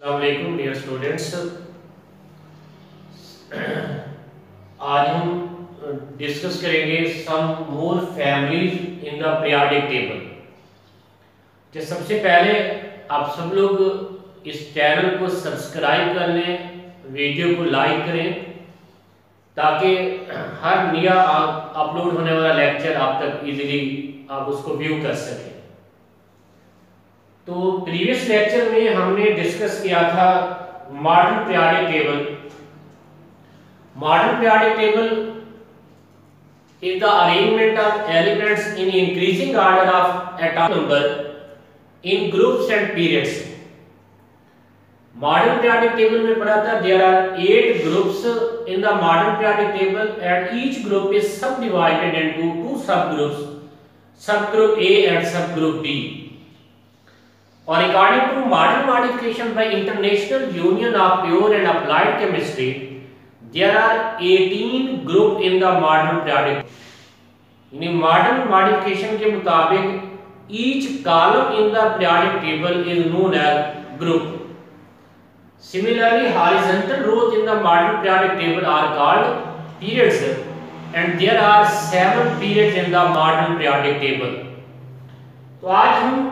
अस्सलामुअलैकुम dear students. आज हम डिस्कस करेंगे some more families in the periodic table. तो सबसे पहले आप सब लोग इस चैनल को सब्सक्राइब कर लें, वीडियो को लाइक करें ताकि हर नया अपलोड होने वाला लेक्चर आप तक इजीली आप उसको व्यू कर सकें। तो प्रीवियस लेक्चर में हमने डिस्कस किया था modern periodic table. Modern periodic table is the arrangement of elements in increasing order of atomic number in groups and periods. Modern periodic table में पढ़ा था there are 8 groups in the modern periodic table and each group is subdivided into two subgroups, subgroup A and subgroup B. Or according to modern modification by International Union of Pure and Applied Chemistry, there are 18 group in the modern periodic. In modern modification के मुताबिक each column in the periodic table is known as group. Similarly, horizontal rows in the modern periodic table are called periods, and there are 7 periods in the modern periodic table. तो आज हम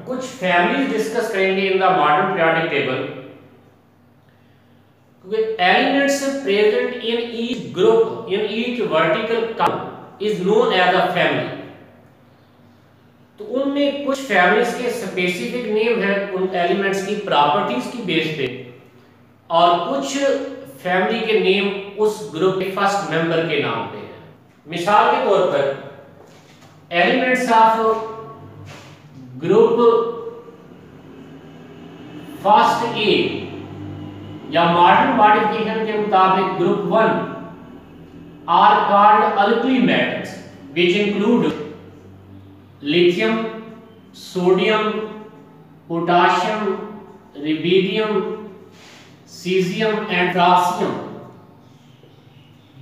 कुछ families discuss करेंगे in the modern periodic table. क्योंकि elements present in each group in each vertical column is known as a family. तो उनमें कुछ families के स्पेसिफिक नेम है उन एलिमेंट्स की प्रॉपर्टीज की बेस पे, और कुछ फैमिली के नेम उस ग्रुप के फर्स्ट मेंबर के नाम पे है। मिसाल के तौर पर elements of group first A या मॉडर्न मॉडिफिकेशन के मुताबिक group 1 are called alkali metals which include lithium, sodium, potassium, rubidium, caesium and francium.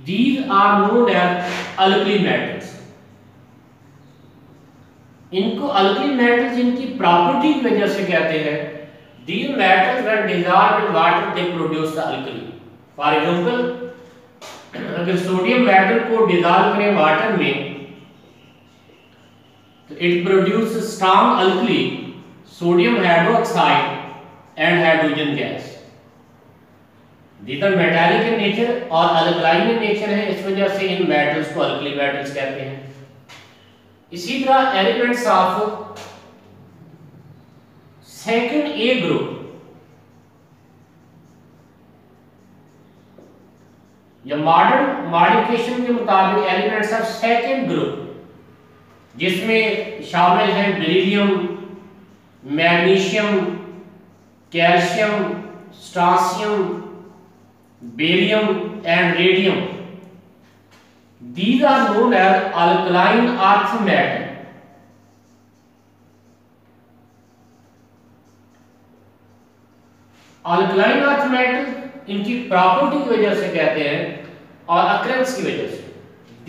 These are known as alkali metals. इनको अल्कली मेटल्स इनकी प्रॉपर्टी की वजह से कहते हैं। These metals when dissolved in water they produce the alkali. For example, अगर sodium metal को dissolve करें वाटर में तो it produce strong alkali, sodium hydroxide and hydrogen gas. These are metallic in nature और alkaline in nature है, इस वजह से इन मेटल्स को अल्कली मेटल्स कहते हैं। इसी तरह elements of second A group या मॉडर्न मॉडिफिकेशन के मुताबिक एलिमेंट्स ऑफ सेकंड ग्रुप जिसमें शामिल हैं beryllium, magnesium, calcium, strontium, barium and radium. These are known as alkaline earth metal. Alkaline earth metal इनकी प्रॉपर्टी की वजह से कहते हैं और अकरेंस की वजह से।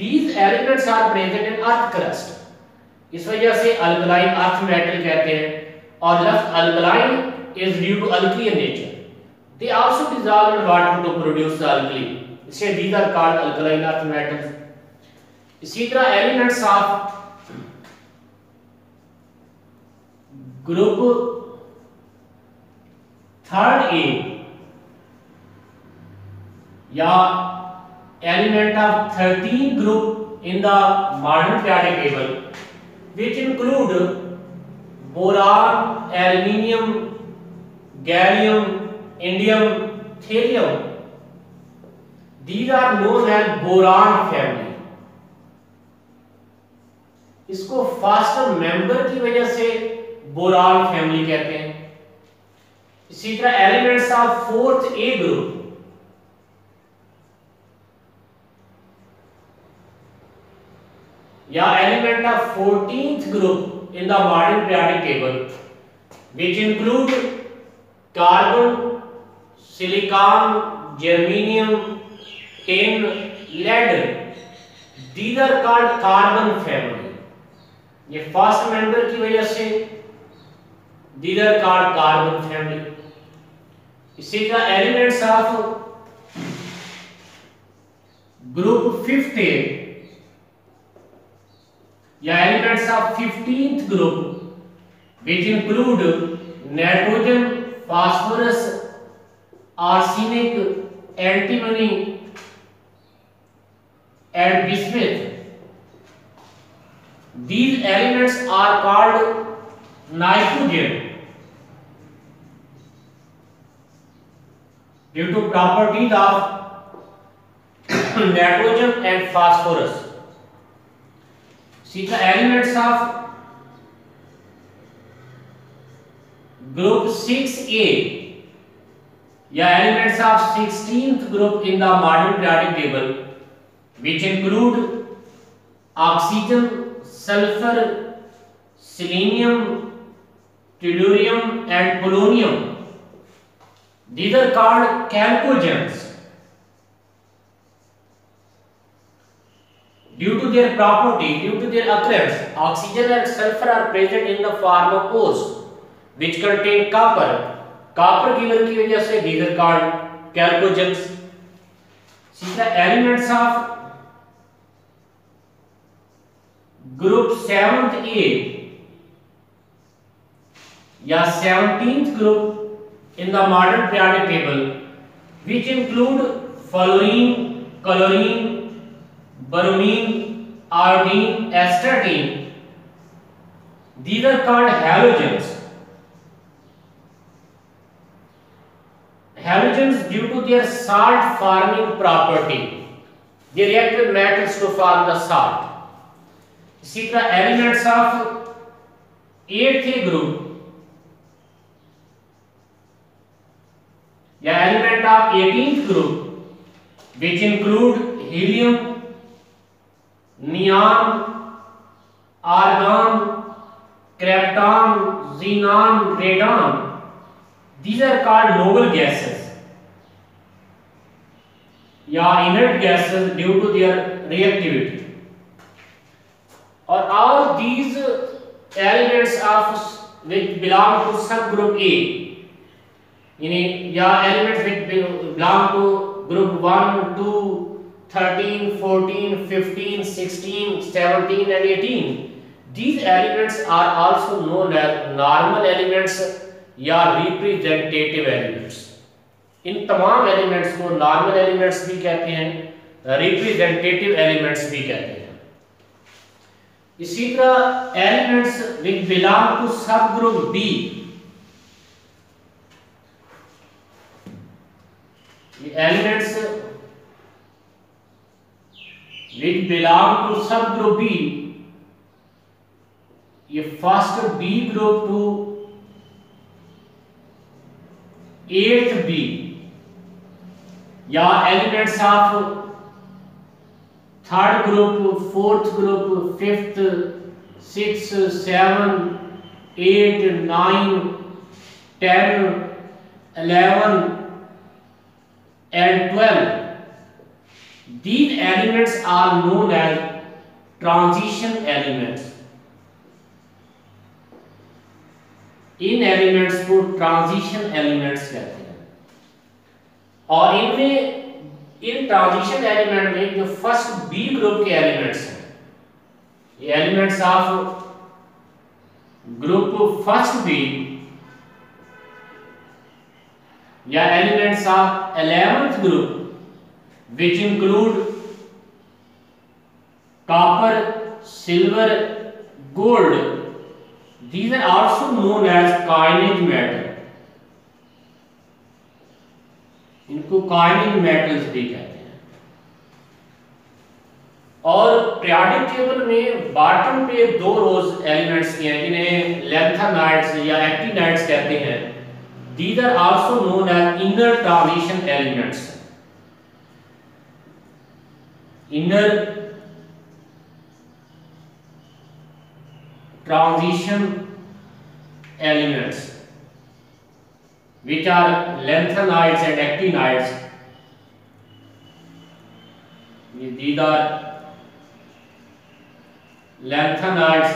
These elements are present in earth crust. इस वजह से alkaline earth metal कहते हैं, और लफ्ज alkaline is due to alkali in nature. They also dissolve in water to produce the alkali. इससे these are called alkaline earth metals. इसी तरह elements of group third A या element of 13 group in the modern periodic table which include boron, aluminium, gallium, indium, thallium. These are known as boron family. इसको first member की वजह से boron family कहते हैं। इसी तरह elements of fourth A group या element of 14th group in the modern periodic table which include carbon, silicon, germanium, tin, lead. These are called carbon family. ये फर्स्ट मेंबर की वजह से these are called carbon family. इसी the elements of group 5th A या elements of 15th group which include nitrogen, phosphorus, arsenic, antimony and bismuth. These elements are called nitrogen due to properties of nitrogen and phosphorus. See the elements of group 6A या elements of 16th group in the modern periodic table which include oxygen, sulfur, selenium, tellurium and polonium. These are called chalcogens. Due to their property, due to their occurrence, oxygen and sulfur are present in the form of ores which contain copper. Copper given की वजह से these are called chalcogens. See the elements of group 7th A या 17th group in the modern periodic table which include fluorine, chlorine, bromine, iodine, astatine. These are called halogens. Halogens due to their salt forming property. They react with metals to form the salt. See the elements of 8th group या element of 18th group which include helium, neon, argon, krypton, xenon, radon. These are called noble gases या inert gases due to their reactivity. Or all these elements of which belong to subgroup A, या elements which belong to group 1, 2, 13, 14, 15, 16, 17 and 18. These elements are also known as normal elements या representative elements. इन तमाम elements को normal elements भी कहते हैं, representative elements भी कहते हैं. इसी तरह elements which belong to subgroup B, elements which belong to subgroup B, ये first B group to 8th B या elements of 3rd group, 4th group, 5th, 6th, 7th, 8th, 9th, 10th, 11th and 12. These elements are known as transition elements. इन elements को transition elements कहते हैं और इनमें इन transition element में जो फर्स्ट बी ग्रुप के एलिमेंट्स हैं, ये elements of group first B या elements of 11th group which include copper, silver, gold. These are also known as coinage metal. इनको coinage metals भी कहते हैं. और periodic table में bottom पे दो rows elements के हैं जिन्हें lanthanides या actinides कहते हैं. These are also known as inner transition elements. Inner transition elements which are lanthanides and actinides. These are lanthanides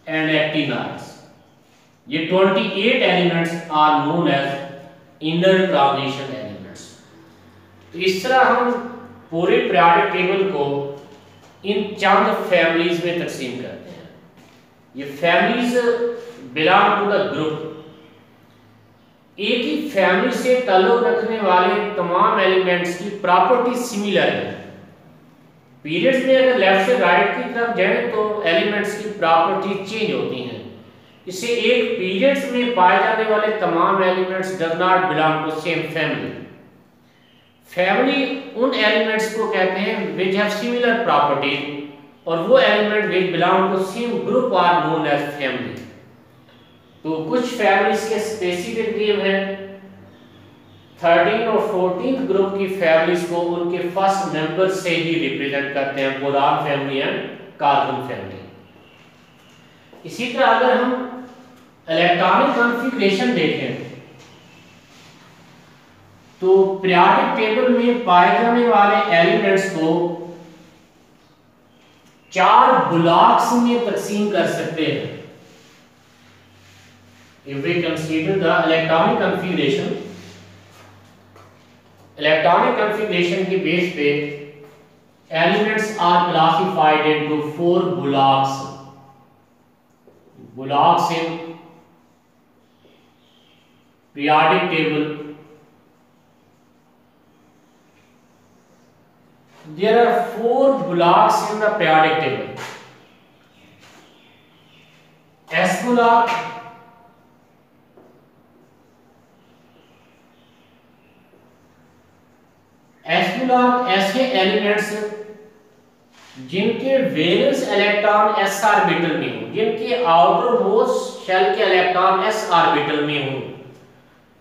and actinides. ये 28 elements are known as inner transition elements. तो इस तरह हम पूरे पीरियोडिक टेबल को इन चंद families में तकसीम करते हैं। ये families belong to the group. एक ही फैमिली से ताल्लुक रखने वाले तमाम एलिमेंट्स की प्रॉपर्टी सिमिलर है। पीरियड्स में अगर लेफ्ट से राइट की तरफ जाएं तो एलिमेंट्स की प्रॉपर्टी चेंज होती हैं। इससे एक पीरियड्स में पाए जाने वाले तमाम elements does not belong to same family. Family उन एलिमेंट्स को कहते हैं विच हैव सिमिलर प्रॉपर्टीज, और वो element which belong to same group are known as family. तो कुछ फैमिलीज के स्पेसिफिक नेम हैं। 13 और 14 ग्रुप की फैमिलीज को उनके फर्स्ट मेंबर से ही रिप्रेजेंट करते हैं, boron family and carbon family. इसी तरह अगर हम इलेक्ट्रॉनिक कॉन्फ़िगरेशन देखें तो पीरियोडिक टेबल में पाए जाने वाले एलिमेंट्स को 4 ब्लॉक्स में तकसीम कर सकते हैं। If we consider the electronic configuration की बेस पे elements are classified into 4 blocks in periodic table. There are 4 blocks in the periodic table. S block, ऐसे एलिमेंट्स जिनके वैलेंस इलेक्ट्रॉन s ऑर्बिटल में हो, जिनके आउटर मोस्ट शेल के electron s orbital में हो।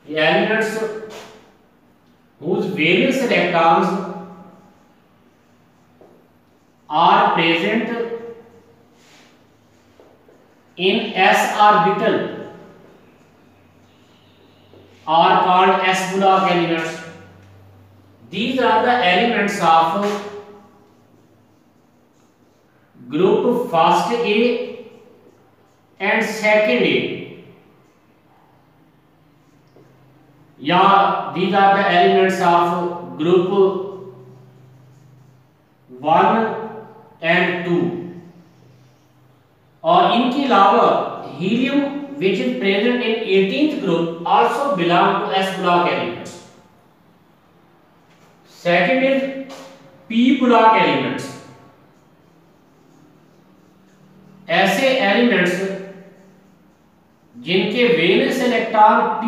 ये elements whose valence electrons are present in s orbital are called s block elements. These are the elements of group first A and second A. या these are the elements of group 1 and 2. और इनके अलावा helium which is present in 18th group also belong to s block elements. Second is p block elements. ऐसे elements जिनके valence electron p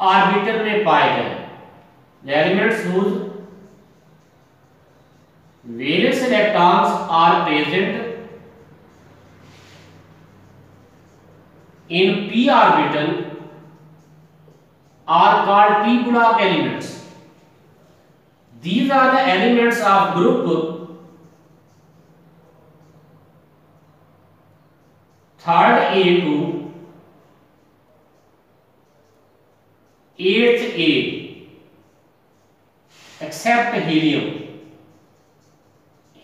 orbital में पाए जाए। The elements whose valence electrons are present in p orbital are called p block elements. These are the elements of group 3rd A to 8th A except helium.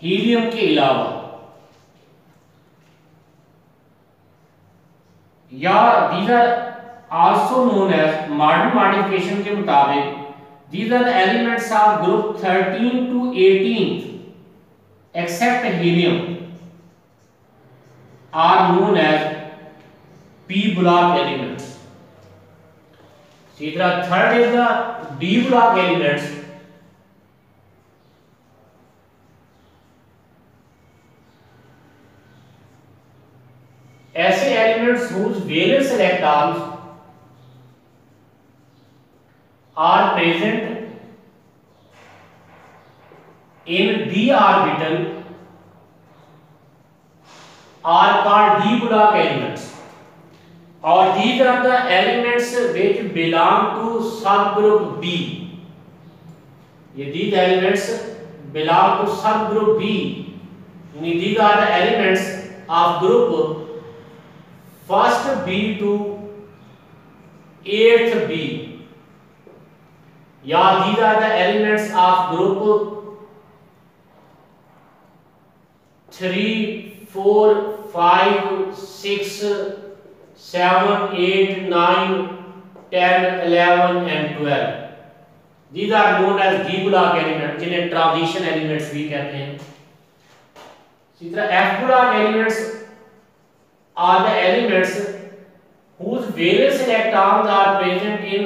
Helium के अलावा, या these are also known as modern modification के मुताबिक these are the elements of group 13 to 18th except helium are known as p block elements. इसी तरह third is the d block elements. ऐसे elements whose valence electrons are present in d orbital are called d block elements. Or these are the elements which belong to subgroup B. These elements belong to subgroup B. These are the elements of group first B to 8th B. या these are the elements of group 3, 4, 5, 6, 7, 8, 9, 10, 11 and 12. These are known as d block elements, जिन्हें transition elements भी कहते हैं। इसी तरह f block elements are the elements whose valence electrons are present in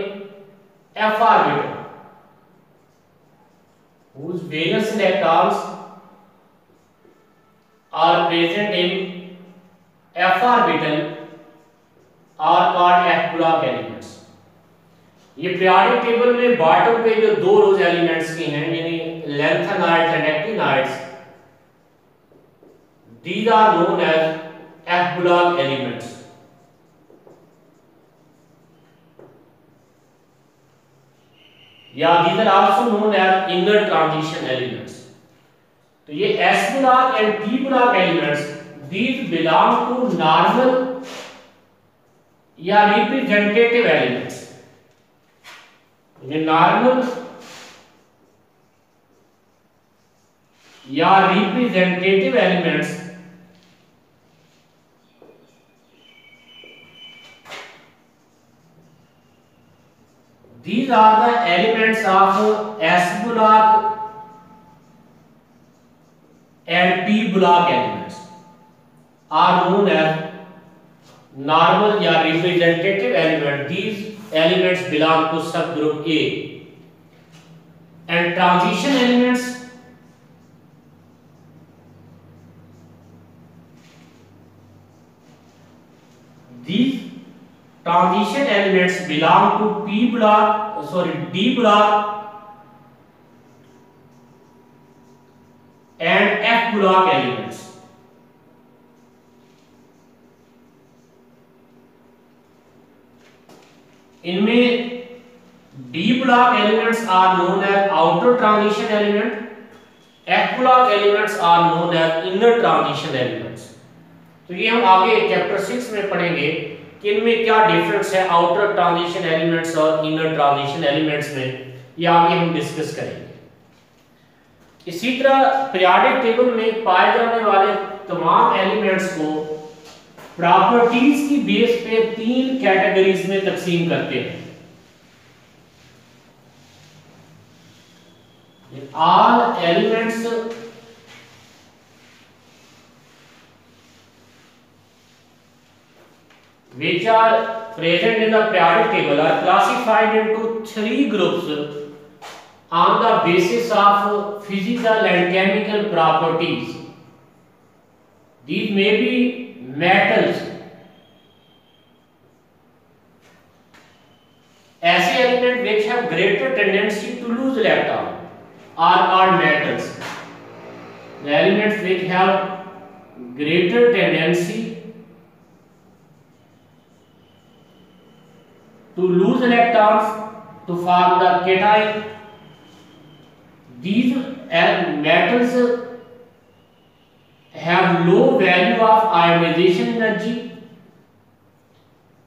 f orbital, whose valence electrons are present in f orbital are called f block elements। ये periodic table में bottom पे जो दो रोज एलिमेंट्स की हैं, यानी lanthanides and actinides, these are known as f block elements। या these are also known as inner transition elements। तो ये s block and p block elements, these belong to normal या representative elements। ये normal या representative elements these are the elements of s block and p block elements are known as normal या representative element। These elements belong to subgroup A, and transition elements these transition elements belong to D block and F block elements। इनमें D block elements are known as outer transition element, F block elements are known as inner transition elements। तो ये हम आगे chapter 6 में पढ़ेंगे कि इनमें क्या डिफरेंस है आउटर ट्रांजिशन एलिमेंट्स और इनर ट्रांजिशन एलिमेंट्स में, ये आगे हम डिस्कस करेंगे। इसी तरह पीरियोडिक टेबल में पाए जाने वाले तमाम एलिमेंट्स को प्रॉपर्टीज की बेस पे तीन कैटेगरीज में तकसीम करते हैं। All elements which are present in the periodic table are classified into three groups on the basis of physical and chemical properties। These may be metals। ऐसे element which have greater tendency to lose electron are called metals। The elements which have greater tendency to lose electrons to form the cation, these metals have low value of ionization energy,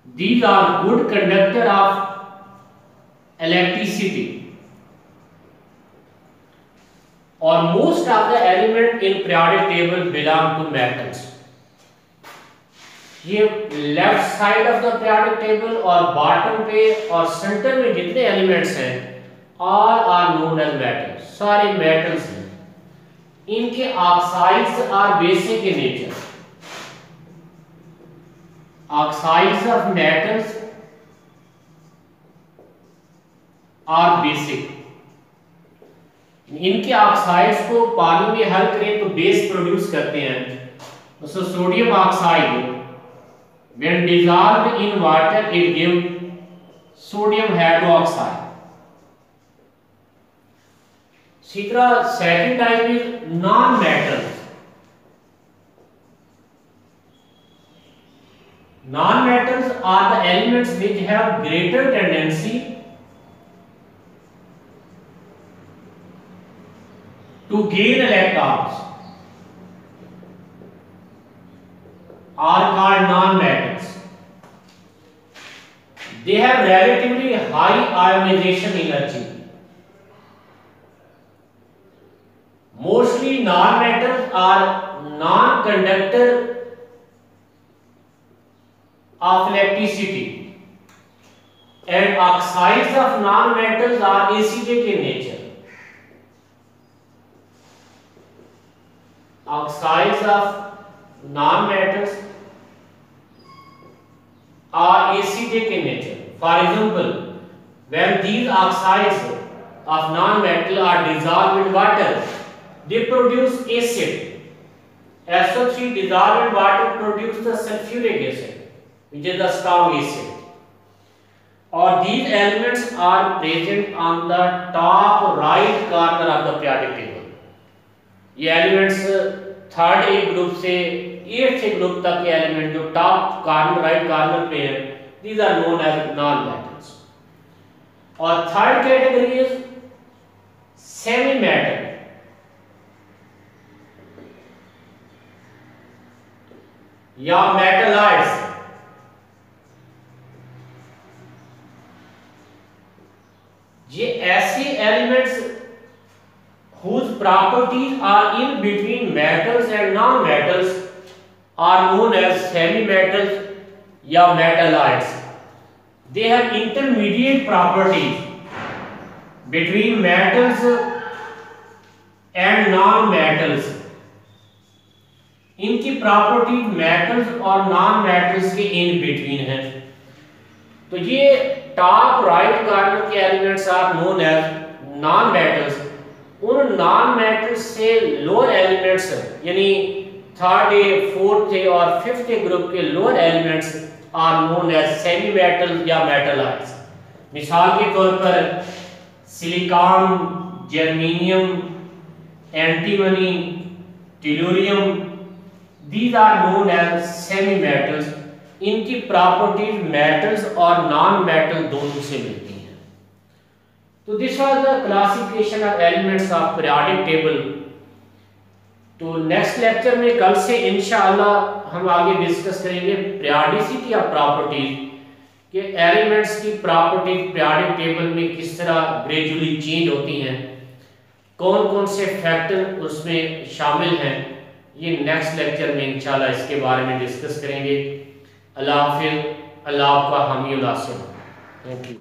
these are good conductor of electricity, or most of the element in periodic table belong to metals। ये left side of the periodic table और bottom पे और centre में जितने elements हैं all are known as metals, सारे metals हैं। इनके oxides are basic in nature. Oxides of metals are basic. इनके ऑक्साइड्स को पानी में हल करें तो बेस प्रोड्यूस करते हैं। तो sodium oxide when dissolved in water it gives sodium hydroxide। इसी तरह second type is non metals. Non metals are the elements which have greater tendency to gain electrons are called non-metals। They have relatively high ionization energy। Mostly non-metals are non-conductor of electricity। and oxides of non-metals are acidic in nature. Oxides of non-metals are acidic in nature. For example, when these oxides of non-metal are dissolved in water, they produce acid. SO3 dissolved in water produces the sulfuric acid, which is the strong acid. Or these elements are present on the top right corner of the periodic table. ये elements third A group से eighth group तक के element जो top corner right corner पे हैं, these are known as non-metals. और third category is semi metal या metalloids. ये ऐसे elements whose properties are in between metals and non-metals are known as semi-metals या metalloids. They have intermediate properties between metals and non-metals. इनकी properties metals और non-metals के in between है. तो ये टॉप राइट कॉर्नर के elements are known as non metals. उन non metals से लोअर एलिमेंट्स यानी थर्ड ए, फोर्थ ए और फिफ्थ ए ग्रुप के lower elements are known as semi metal या मेटलाइड्स. मिसाल के तौर पर silicon, germanium, antimony, tellurium, these are known as semi metals. इनकी प्रॉपर्टीज मेटल्स और नॉन मेटल दोनों से मिलती हैं. तो this was the classification of elements of periodic table. तो नेक्स्ट लेक्चर में कल से इंशाअल्लाह हम आगे डिस्कस करेंगे पीरियोडिसिटी ऑफ प्रॉपर्टीज के एलिमेंट्स की प्रॉपर्टीज पीरियोडिक टेबल में किस तरह ग्रेजुअली चेंज होती हैं, कौन कौन से फैक्टर उसमें शामिल हैं. ये नेक्स्ट लेक्चर में इंशाल्लाह इसके बारे में डिस्कस करेंगे. अल्लाह हाफिज़. अल्लाह आपका हामी और नासिर. Thank you.